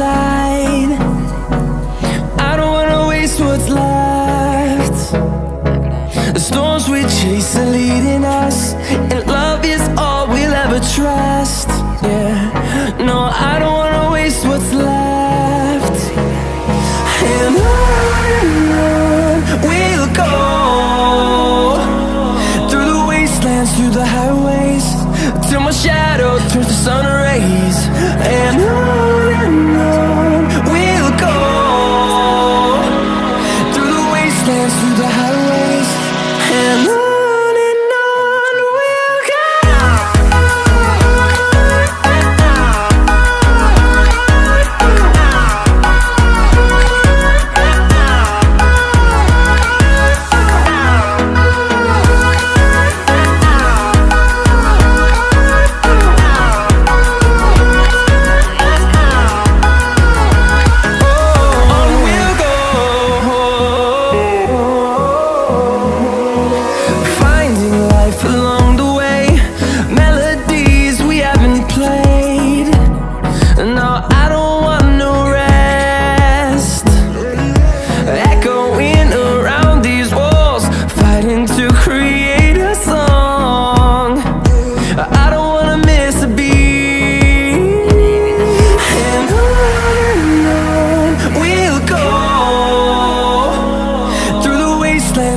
side. I don't wanna waste what's left. The storms we chase are leading us, and love is all we'll ever trust. Yeah, no, I don't wanna waste what's left. And on we'll go, through the wastelands, through the highways, till my shadow turns to sun rays. And on we'll go, through the wastelands, through the highways, and on we'll go.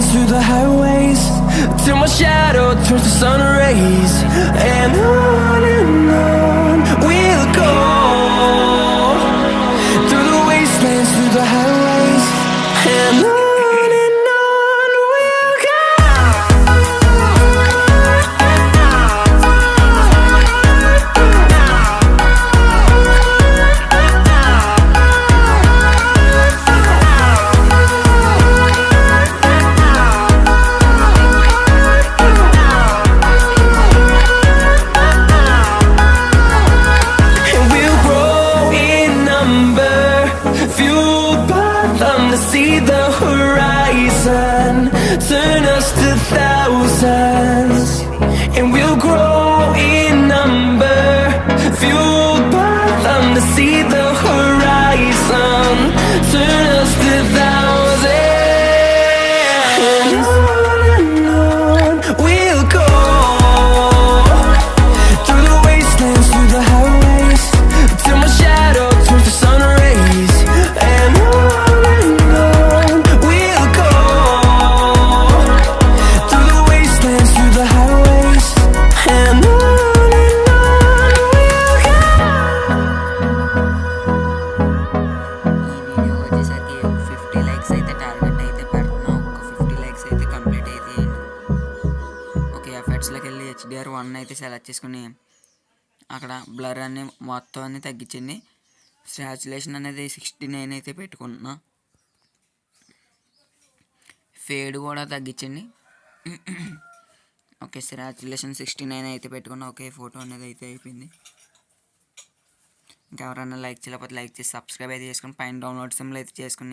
Through the highways, till my shadow turns to sun rays. And on we'll go, through the wastelands, through the highways, and on we'll go. To see the horizon turn us to thousands, and we'll grow in number, fueled by them. To see the horizon turn us to thousands, and on we'll go, through the wastelands, through the highways, till my shadow turns to sun rays. And లోకి వెళ్ళి HDR1 అయితే select చేసుకుని అక్కడ blur అనే మొత్తం అన్ని తగ్గించండి. Saturation అనేది 69 అయితే పెట్టుకుంటున్నా. ఫేడ్ కూడా తగ్గించండి. ఓకే, సాచురేషన్ 69 అయితే పెట్టుకున్నా. ఓకే, ఫోటో అనేది అయితే అయిపోయింది. ఇంకా ఎవరైనా లైక్ చేయలేకపోతే లైక్ చేసి సబ్స్క్రైబ్ అయితే చేసుకుని పైన డౌన్లోడ్ సింబల్ అయితే చేసుకుని